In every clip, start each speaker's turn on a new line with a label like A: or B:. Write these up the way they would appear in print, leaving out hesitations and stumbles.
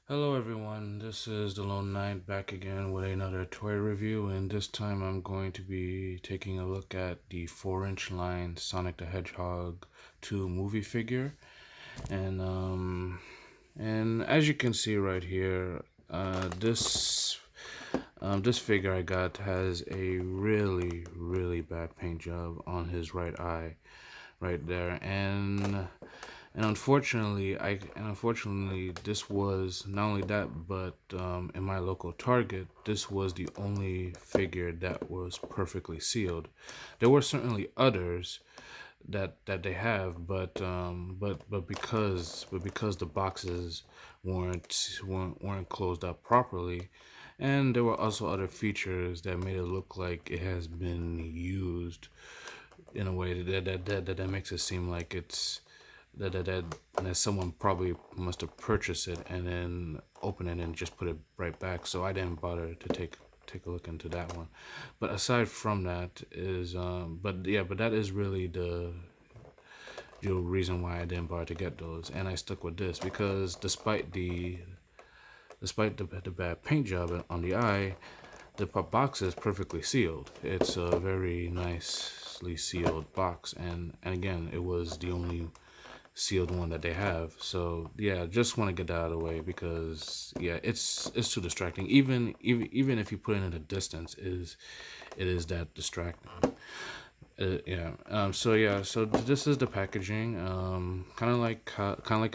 A: Hello everyone, this is the Lone Knight back again with another toy review, and this time I'm going to be taking a look at the 4-inch line Sonic the Hedgehog 2 movie figure. And and as you can see right here, this figure I got has a really bad paint job on his right eye right there, and unfortunately, this was not only that, but in my local Target, this was the only figure that was perfectly sealed. There were certainly others that they have, but because the boxes weren't closed up properly, and there were also other features that made it look like it has been used in a way that makes it seem like it's that someone probably must have purchased it and then opened it and just put it right back. So I didn't bother to take a look into that one. But aside from that is but that is really the reason why I didn't bother to get those, and I stuck with this because despite the bad paint job on the eye, the box is perfectly sealed. It's a very nicely sealed box, and again, it was the only sealed one that they have. So yeah, just want to get that out of the way because yeah, it's too distracting. Even if you put it in a distance, it is that distracting. Yeah. So yeah. So this is the packaging. Kind of like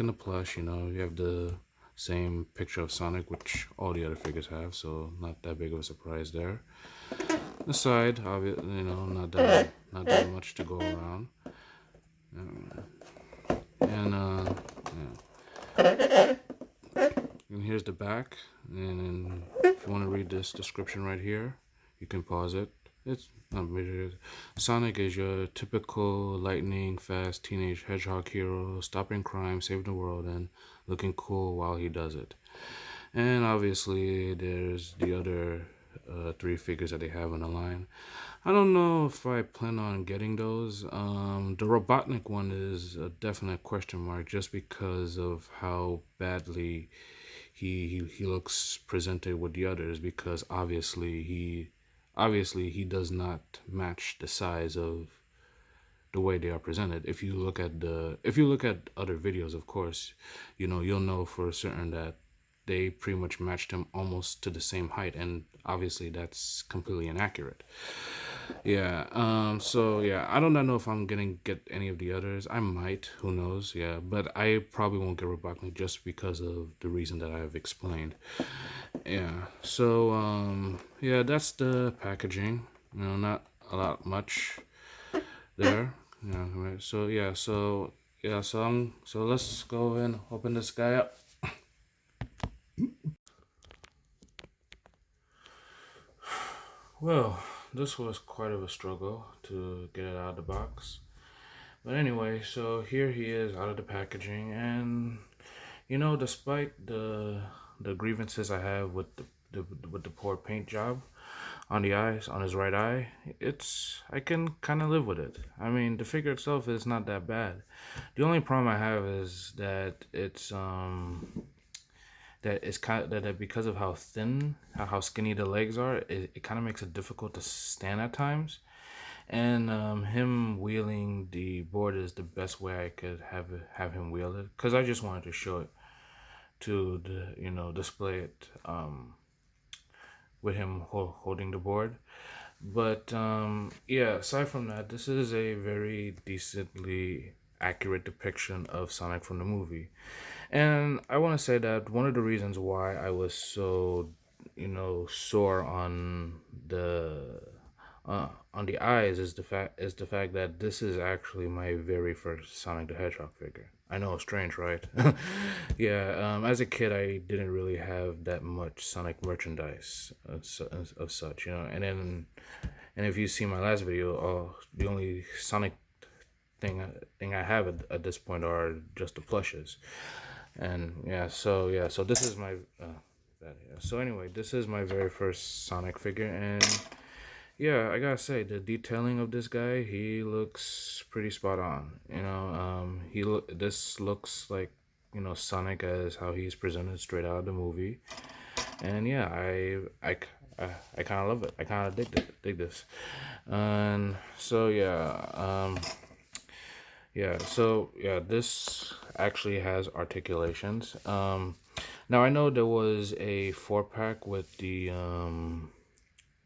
A: in the plush. You have the same picture of Sonic, which all the other figures have. So not that big of a surprise there. The side, obviously, not that much to go around. And and here's the back. And then if you want to read this description right here, you can pause it. It's not major. Sonic is your typical lightning fast teenage hedgehog hero, stopping crime, saving the world, and looking cool while he does it. And obviously, there's the other three figures that they have on the line. I don't know if I plan on getting those. The Robotnik one is a definite question mark just because of how badly he looks presented with the others, because obviously he does not match the size of the way they are presented. If you look at other videos, of course, you'll know for certain that they pretty much matched him almost to the same height, and obviously that's completely inaccurate. Yeah. So yeah, I don't know if I'm gonna get any of the others. I might. Who knows? Yeah. But I probably won't get Robotnik just because of the reason that I've explained. Yeah. So yeah, that's the packaging. Not a lot much there. Yeah. Right. So yeah. So yeah. So let's go and open this guy up. Well, this was quite of a struggle to get it out of the box. But anyway, so here he is out of the packaging, and despite the grievances I have with the poor paint job on the eyes, on his right eye, I can kind of live with it. I mean, the figure itself is not that bad. The only problem I have is that it's kind of that because of how thin, how skinny the legs are, it kind of makes it difficult to stand at times. And him wheeling the board is the best way I could have him wheel it, because I just wanted to show it to display it with him holding the board. But yeah, aside from that, this is a very decently accurate depiction of Sonic from the movie. And I want to say that one of the reasons why I was so, sore on the eyes is the fact that this is actually my very first Sonic the Hedgehog figure. I know, strange, right? Yeah. As a kid, I didn't really have that much Sonic merchandise of such, and if you see my last video, the only Sonic thing I have at this point are just the plushes. And so this is my so anyway, this is my very first Sonic figure, and yeah, I gotta say the detailing of this guy, he looks pretty spot on. This looks like Sonic as how he's presented straight out of the movie. And yeah, I kind of love it. I kind of dig this. And so yeah, this actually has articulations. Now I know there was a 4 pack with the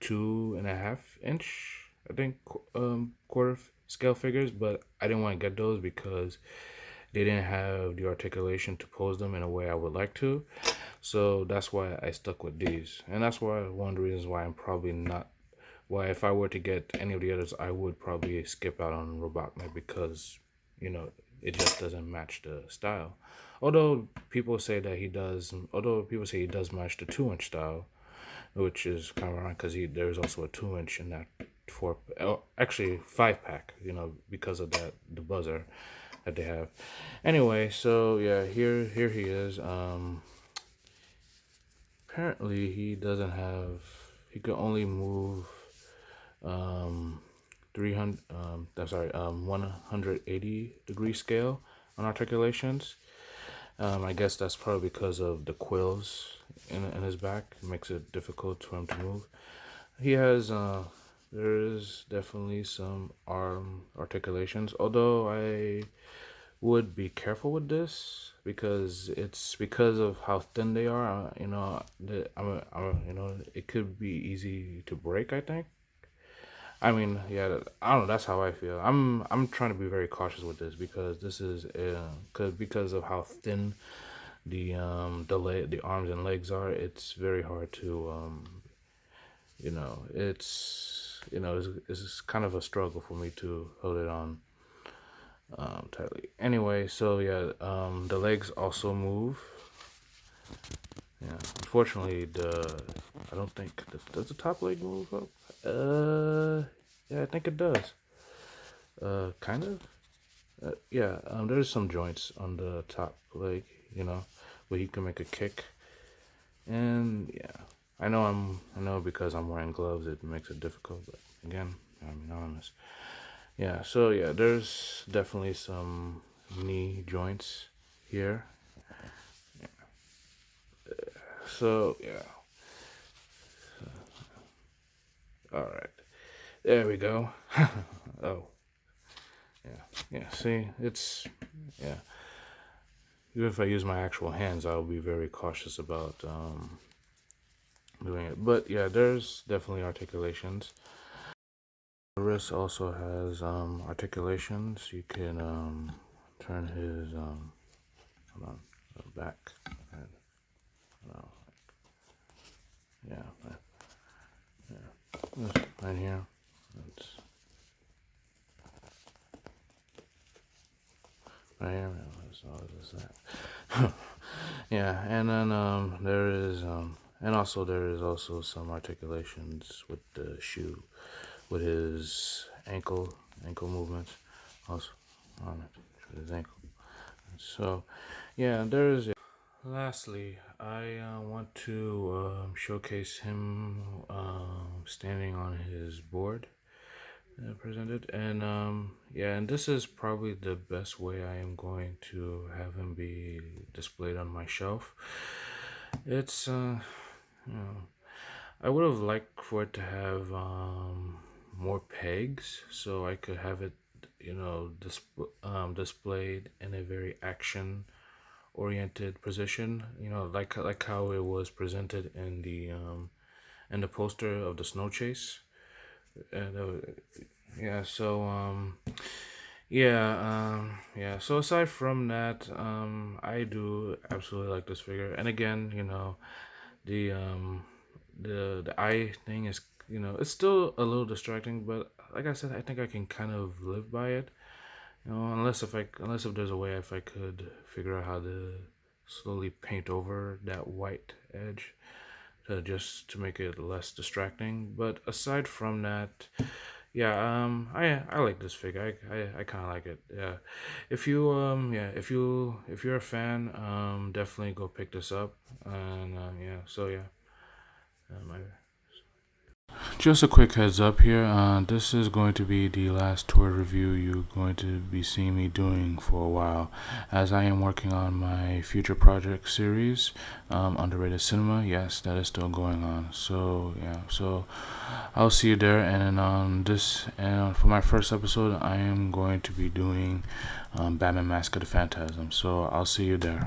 A: 2.5 inch, I think, quarter scale figures, but I didn't want to get those because they didn't have the articulation to pose them in a way I would like to. So that's why I stuck with these, and that's why one of the reasons why I'm probably not. Why, if I were to get any of the others, I would probably skip out on Robotnik because, you know, it just doesn't match the style. Although people say he does match the 2 inch style, which is kind of ironic because there's also a 2 inch in that actually 5 pack, because of the buzzer that they have. Anyway, so yeah, here he is. Apparently he doesn't have. He could only move 300. I'm sorry, 180-degree scale on articulations. I guess that's probably because of the quills in his back. It makes it difficult for him to move. He has there is definitely some arm articulations, although I would be careful with this because it's because of how thin they are. It could be easy to break, I think. I mean, yeah, I don't know. That's how I feel. I'm trying to be very cautious with this because this is because of how thin the arms and legs are. It's very hard to it's kind of a struggle for me to hold it on tightly. Anyway, so yeah, the legs also move. Yeah, unfortunately, I don't think does the top leg move up. Yeah, I think it does. Kind of. Yeah, there's some joints on the top leg, where you can make a kick. And yeah, I know because I'm wearing gloves, it makes it difficult. But again, I'm anonymous. Yeah, so yeah, there's definitely some knee joints here. So yeah, all right, there we go. Oh, yeah. See, yeah. Even if I use my actual hands, I'll be very cautious about doing it. But yeah, there's definitely articulations. The wrist also has articulations. You can turn his hold on, back. And, no, yeah, right here. It's right here. That's all is that. Yeah, and then there is also some articulations with the shoe, with his ankle movements, also on it, with his ankle. So, yeah, there is. Lastly, I want to showcase him standing on his board presented, and yeah, and this is probably the best way I am going to have him be displayed on my shelf. It's you know, I would have liked for it to have more pegs so I could have it, displayed in a very action oriented position, like how it was presented in the poster of the snow chase. And yeah, so so aside from that, I do absolutely like this figure. And again, the the eye thing is, it's still a little distracting, but like I said, I think I can kind of live by it. Unless if there's a way if I could figure out how to slowly paint over that white edge to make it less distracting. But aside from that, yeah, I like this figure. I kind of like it. Yeah, if you're a fan, definitely go pick this up. And yeah, so yeah, I Just a quick heads up here. This is going to be the last tour review you're going to be seeing me doing for a while, as I am working on my future project series, Underrated Cinema. Yes, that is still going on. So yeah, so I'll see you there. And on this, and for my first episode, I am going to be doing Batman: Mask of the Phantasm. So I'll see you there.